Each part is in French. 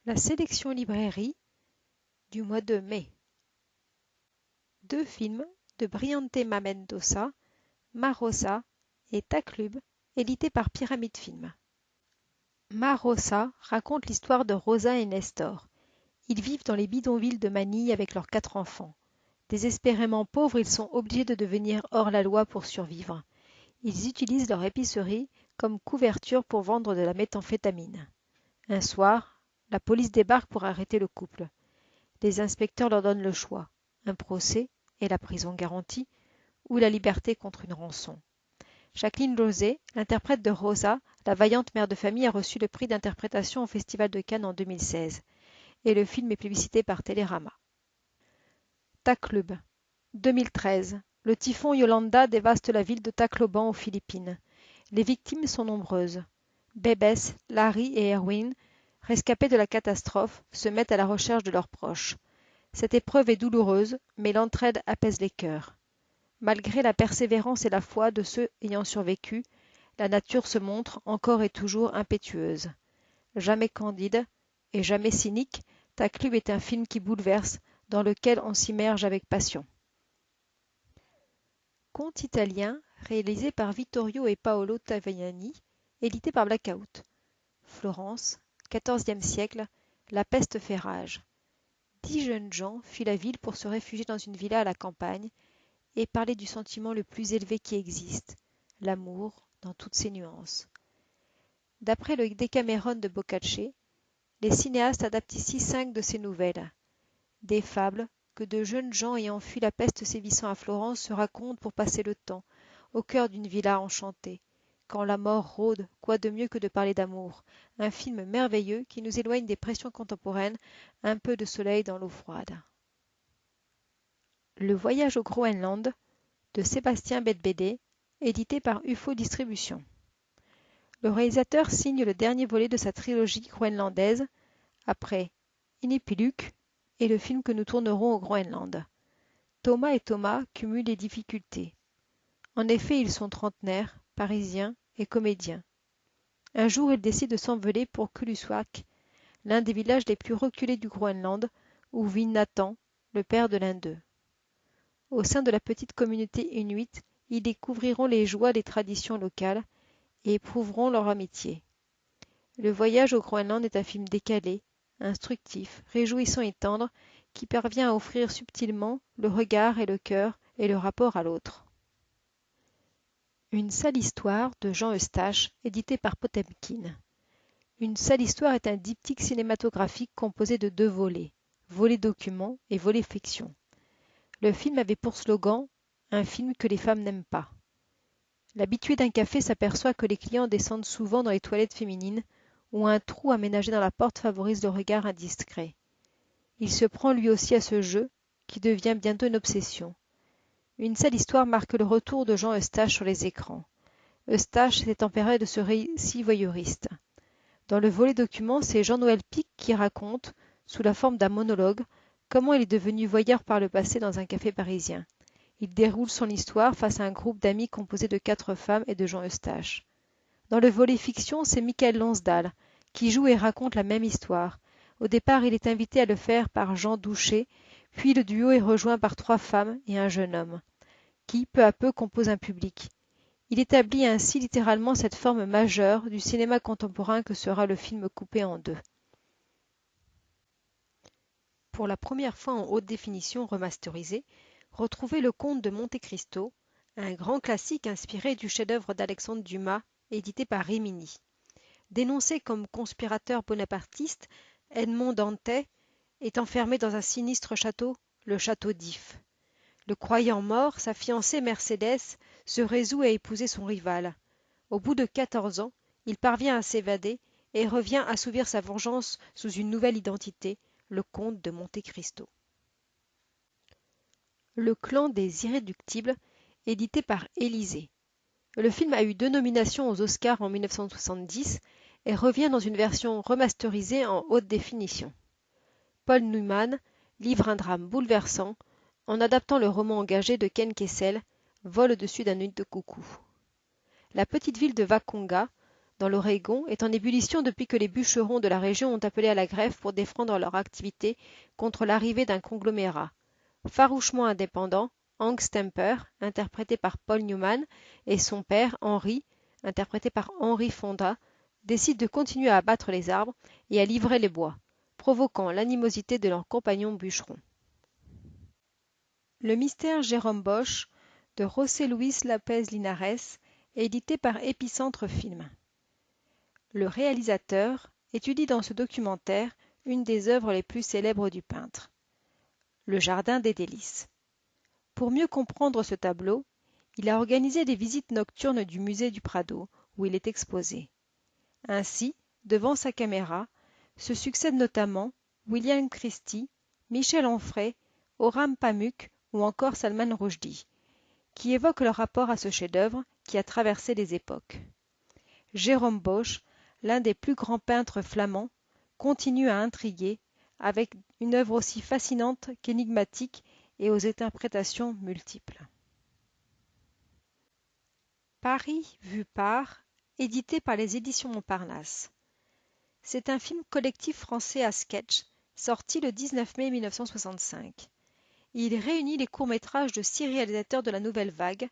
La sélection librairie du mois de mai. Deux films de Briantema Mendoza, Marosa et Taclub, édités par Pyramide Film. Marosa raconte l'histoire de Rosa et Nestor. Ils vivent dans les bidonvilles de Manille avec leurs 4 enfants. Désespérément pauvres, ils sont obligés de devenir hors-la-loi pour survivre. Ils utilisent leur épicerie comme couverture pour vendre de la méthamphétamine. Un soir, la police débarque pour arrêter le couple. Les inspecteurs leur donnent le choix, un procès et la prison garantie, ou la liberté contre une rançon. Jacqueline Lozé, l'interprète de Rosa, la vaillante mère de famille, a reçu le prix d'interprétation au Festival de Cannes en 2016, et le film est plébiscité par Télérama. Taclub, 2013. Le typhon Yolanda dévaste la ville de Tacloban aux Philippines. Les victimes sont nombreuses. Bébès, Larry et Erwin, rescapés de la catastrophe, se mettent à la recherche de leurs proches. Cette épreuve est douloureuse, mais l'entraide apaise les cœurs. Malgré la persévérance et la foi de ceux ayant survécu, la nature se montre encore et toujours impétueuse. Jamais candide et jamais cynique, Taclub est un film qui bouleverse, dans lequel on s'immerge avec passion. Conte italien réalisé par Vittorio et Paolo Taviani, édité par Blackout. Florence, XIVe siècle, la peste fait rage. 10 jeunes gens fuient la ville pour se réfugier dans une villa à la campagne et parler du sentiment le plus élevé qui existe, l'amour dans toutes ses nuances. D'après le Décameron de Boccace, les cinéastes adaptent ici 5 de ces nouvelles. Des fables que de jeunes gens ayant fui la peste sévissant à Florence se racontent pour passer le temps, au cœur d'une villa enchantée. Quand la mort rôde, quoi de mieux que de parler d'amour? Un film merveilleux qui nous éloigne des pressions contemporaines, un peu de soleil dans l'eau froide. Le voyage au Groenland de Sébastien Bedbédé, édité par UFO Distribution. Le réalisateur signe le dernier volet de sa trilogie groenlandaise, après Inupiaq et le film que nous tournerons au Groenland. Thomas et Thomas cumulent les difficultés. En effet, ils sont trentenaires, parisiens et comédiens. Un jour, ils décident de s'envoler pour Kuluswak, l'un des villages les plus reculés du Groenland, où vit Nathan, le père de l'un d'eux. Au sein de la petite communauté inuite, ils découvriront les joies des traditions locales et éprouveront leur amitié. Le voyage au Groenland est un film décalé, instructif, réjouissant et tendre, qui parvient à offrir subtilement le regard et le cœur et le rapport à l'autre. Une sale histoire de Jean Eustache, édité par Potemkin. Une sale histoire est un diptyque cinématographique composé de 2 volets, volet document et volet fiction. Le film avait pour slogan « Un film que les femmes n'aiment pas ». L'habitué d'un café s'aperçoit que les clients descendent souvent dans les toilettes féminines où un trou aménagé dans la porte favorise le regard indiscret. Il se prend lui aussi à ce jeu qui devient bientôt une obsession. Une sale histoire marque le retour de Jean Eustache sur les écrans. Eustache s'est emparé de ce récit voyeuriste. Dans le volet document, c'est Jean-Noël Pic qui raconte, sous la forme d'un monologue, comment il est devenu voyeur par le passé dans un café parisien. Il déroule son histoire face à un groupe d'amis composé de 4 femmes et de Jean Eustache. Dans le volet fiction, c'est Michael Lonsdal qui joue et raconte la même histoire. Au départ, il est invité à le faire par Jean Douché, puis le duo est rejoint par 3 femmes et un jeune homme, qui, peu à peu, compose un public. Il établit ainsi littéralement cette forme majeure du cinéma contemporain que sera le film coupé en 2. Pour la première fois en haute définition remasterisé, retrouvez Le Comte de Monte Cristo, un grand classique inspiré du chef-d'œuvre d'Alexandre Dumas, édité par Rimini. Dénoncé comme conspirateur bonapartiste, Edmond Dantès est enfermé dans un sinistre château, le château d'If. Le croyant mort, sa fiancée Mercédès se résout à épouser son rival. Au bout de 14 ans, il parvient à s'évader et revient assouvir sa vengeance sous une nouvelle identité, le comte de Monte Cristo. Le clan des Irréductibles, édité par Élysée. Le film a eu 2 nominations aux Oscars en 1970 et revient dans une version remasterisée en haute définition. Paul Newman livre un drame bouleversant en adaptant le roman engagé de Ken Kessel, Vol au-dessus d'un nid de coucou. La petite ville de Wakonga, dans l'Oregon, est en ébullition depuis que les bûcherons de la région ont appelé à la grève pour défendre leur activité contre l'arrivée d'un conglomérat. Farouchement indépendant, Hank Stemper, interprété par Paul Newman, et son père, Henry, interprété par Henry Fonda, décident de continuer à abattre les arbres et à livrer les bois, provoquant l'animosité de leurs compagnons bûcherons. Le mystère Jérôme Bosch de José Luis López Linares est édité par Épicentre Film. Le réalisateur étudie dans ce documentaire une des œuvres les plus célèbres du peintre, Le Jardin des Délices. Pour mieux comprendre ce tableau, il a organisé des visites nocturnes du musée du Prado, où il est exposé. Ainsi, devant sa caméra, se succèdent notamment William Christie, Michel Onfray, Oram Pamuk ou encore Salman Rushdie, qui évoquent leur rapport à ce chef-d'œuvre qui a traversé les époques. Jérôme Bosch, l'un des plus grands peintres flamands, continue à intriguer avec une œuvre aussi fascinante qu'énigmatique et aux interprétations multiples. Paris vu par, édité par les éditions Montparnasse. C'est un film collectif français à sketch, sorti le 19 mai 1965. Il réunit les courts-métrages de 6 réalisateurs de la Nouvelle Vague,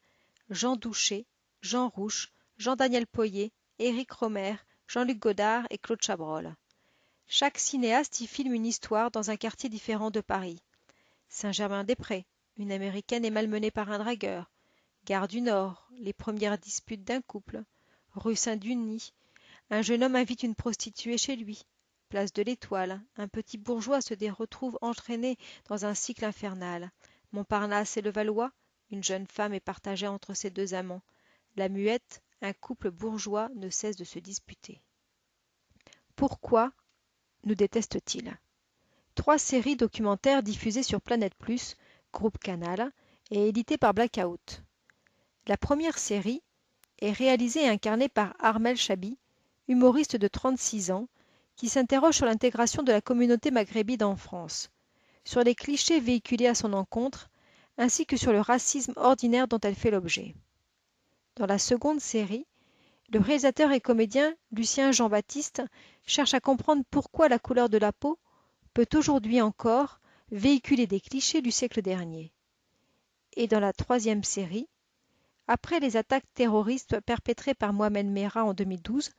Jean Douché, Jean Rouch, Jean-Daniel Poyet, Éric Rohmer, Jean-Luc Godard et Claude Chabrol. Chaque cinéaste y filme une histoire dans un quartier différent de Paris. Saint-Germain-des-Prés, une Américaine est malmenée par un dragueur. Gare du Nord, les premières disputes d'un couple. Rue Saint-Denis, un jeune homme invite une prostituée chez lui. Place de l'Étoile, un petit bourgeois se retrouve entraîné dans un cycle infernal. Montparnasse et Levallois, une jeune femme est partagée entre ses deux amants. La Muette, un couple bourgeois ne cesse de se disputer. Pourquoi nous détestent-ils ? 3 séries documentaires diffusées sur Planète Plus, groupe Canal, et éditées par Blackout. La première série est réalisée et incarnée par Armel Chabi, humoriste de 36 ans, qui s'interroge sur l'intégration de la communauté maghrébine en France, sur les clichés véhiculés à son encontre, ainsi que sur le racisme ordinaire dont elle fait l'objet. Dans la seconde série, le réalisateur et comédien Lucien Jean-Baptiste cherche à comprendre pourquoi la couleur de la peau peut aujourd'hui encore véhiculer des clichés du siècle dernier. Et dans la troisième série, après les attaques terroristes perpétrées par Mohamed Merah en 2012,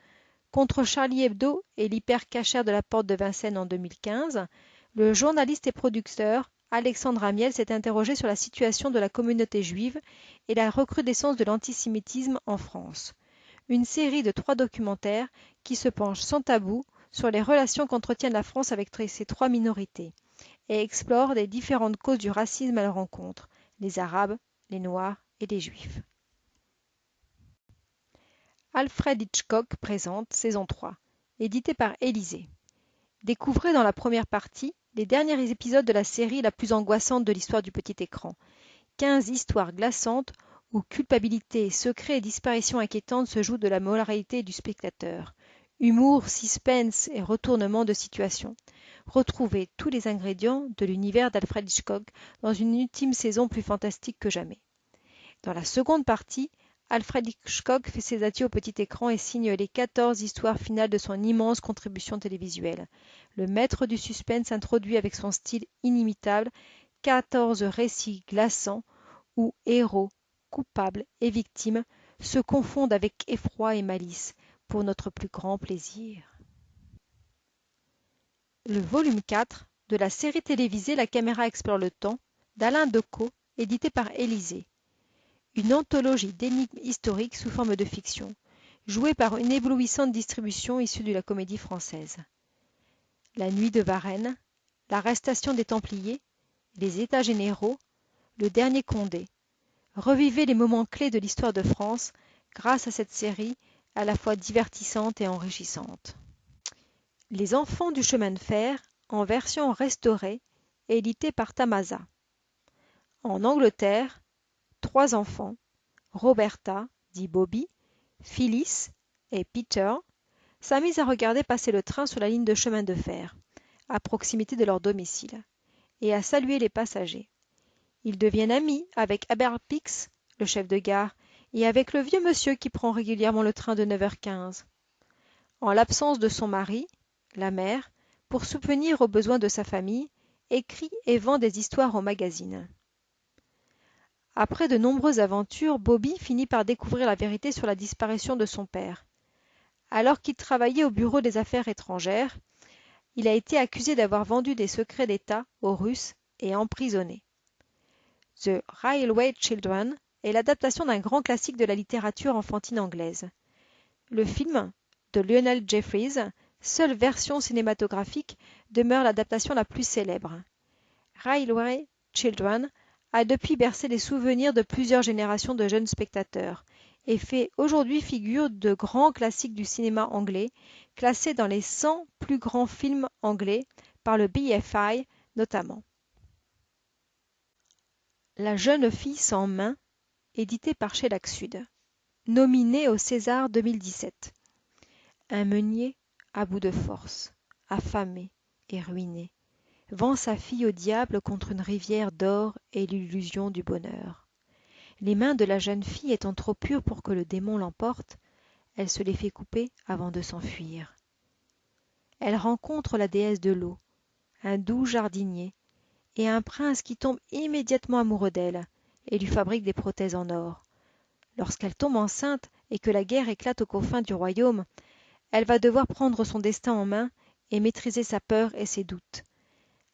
contre Charlie Hebdo et l'hypercachère de la porte de Vincennes en 2015, le journaliste et producteur Alexandre Amiel s'est interrogé sur la situation de la communauté juive et la recrudescence de l'antisémitisme en France. Une série de 3 documentaires qui se penchent sans tabou sur les relations qu'entretient la France avec ces 3 minorités et explore les différentes causes du racisme à leur encontre, les Arabes, les Noirs et les Juifs. Alfred Hitchcock présente saison 3, édité par Élysée. Découvrez dans la première partie les derniers épisodes de la série la plus angoissante de l'histoire du petit écran. 15 histoires glaçantes où culpabilité, secret et disparition inquiétante se jouent de la moralité du spectateur. Humour, suspense et retournement de situation. Retrouvez tous les ingrédients de l'univers d'Alfred Hitchcock dans une ultime saison plus fantastique que jamais. Dans la seconde partie, Alfred Hitchcock fait ses adieux au petit écran et signe les 14 histoires finales de son immense contribution télévisuelle. Le maître du suspense introduit avec son style inimitable 14 récits glaçants où héros, coupables et victimes se confondent avec effroi et malice pour notre plus grand plaisir. Le volume 4 de la série télévisée La caméra explore le temps d'Alain Decaux, édité par Élysée. Une anthologie d'énigmes historiques sous forme de fiction, jouée par une éblouissante distribution issue de la Comédie Française. La nuit de Varennes, l'arrestation des Templiers, les États généraux, le dernier Condé. Revivez les moments clés de l'histoire de France grâce à cette série à la fois divertissante et enrichissante. Les Enfants du chemin de fer, en version restaurée, édité par Tamasa. En Angleterre, 3 enfants, Roberta, dit Bobby, Phyllis et Peter, s'amusent à regarder passer le train sur la ligne de chemin de fer, à proximité de leur domicile, et à saluer les passagers. Ils deviennent amis avec Albert Pix, le chef de gare, et avec le vieux monsieur qui prend régulièrement le train de 9h15. en l'absence de son mari, la mère, pour subvenir aux besoins de sa famille, écrit et vend des histoires aux magazines. Après de nombreuses aventures, Bobby finit par découvrir la vérité sur la disparition de son père. Alors qu'il travaillait au bureau des affaires étrangères, il a été accusé d'avoir vendu des secrets d'État aux Russes et emprisonné. The Railway Children est l'adaptation d'un grand classique de la littérature enfantine anglaise. Le film, de Lionel Jeffries, seule version cinématographique, demeure l'adaptation la plus célèbre. Railway Children a depuis bercé les souvenirs de plusieurs générations de jeunes spectateurs et fait aujourd'hui figure de grands classiques du cinéma anglais, classés dans les 100 plus grands films anglais par le BFI notamment. La jeune fille sans main, édité par Shellac Sud. Nominé au César 2017. Un meunier à bout de force, affamé et ruiné, vend sa fille au diable contre une rivière d'or et l'illusion du bonheur. Les mains de la jeune fille étant trop pures pour que le démon l'emporte, elle se les fait couper avant de s'enfuir. Elle rencontre la déesse de l'eau, un doux jardinier, et un prince qui tombe immédiatement amoureux d'elle et lui fabrique des prothèses en or. Lorsqu'elle tombe enceinte et que la guerre éclate aux confins du royaume, elle va devoir prendre son destin en main et maîtriser sa peur et ses doutes.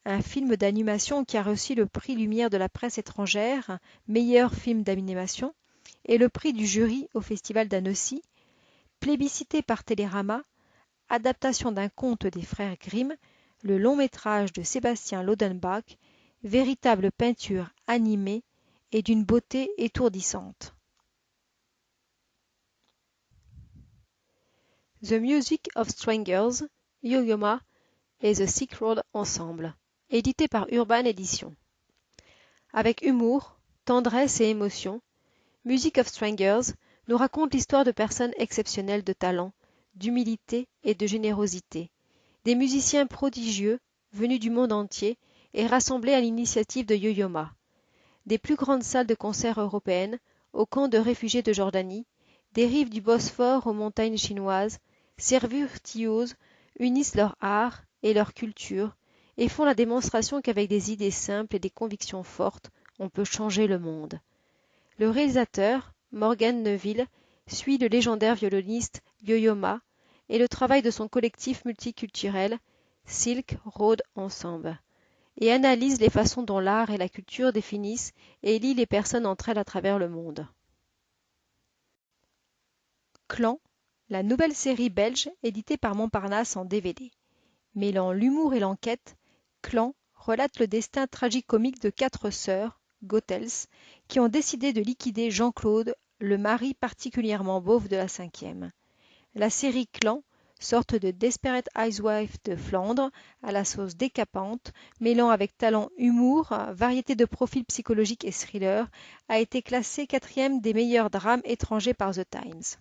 Un film d'animation qui a reçu le prix Lumière de la presse étrangère, meilleur film d'animation, et le prix du jury au Festival d'Annecy, plébiscité par Télérama, adaptation d'un conte des frères Grimm, le long-métrage de Sébastien Lodenbach, véritable peinture animée et d'une beauté étourdissante. The Music of Strangers, Yo-Yo-Ma et The Silk Road Ensemble, édité par Urban Éditions. Avec humour, tendresse et émotion, Music of Strangers nous raconte l'histoire de personnes exceptionnelles de talent, d'humilité et de générosité, des musiciens prodigieux venus du monde entier et rassemblés à l'initiative de Yo-Yo-Ma, des plus grandes salles de concert européennes aux camps de réfugiés de Jordanie, des rives du Bosphore aux montagnes chinoises, ces virtuoses unissent leur art et leur culture et font la démonstration qu'avec des idées simples et des convictions fortes, on peut changer le monde. Le réalisateur, Morgan Neville, suit le légendaire violoniste Yo-Yo Ma et le travail de son collectif multiculturel Silk Road Ensemble, et analyse les façons dont l'art et la culture définissent et lient les personnes entre elles à travers le monde. Clan, la nouvelle série belge éditée par Montparnasse en DVD. Mêlant l'humour et l'enquête, Clan relate le destin tragicomique de 4 sœurs, Goethals, qui ont décidé de liquider Jean-Claude, le mari particulièrement beauf de la 5e. La série Clan, sorte de Desperate Housewives de Flandre à la sauce décapante, mêlant avec talent humour, variété de profils psychologiques et thriller, a été classée 4e des meilleurs drames étrangers par The Times.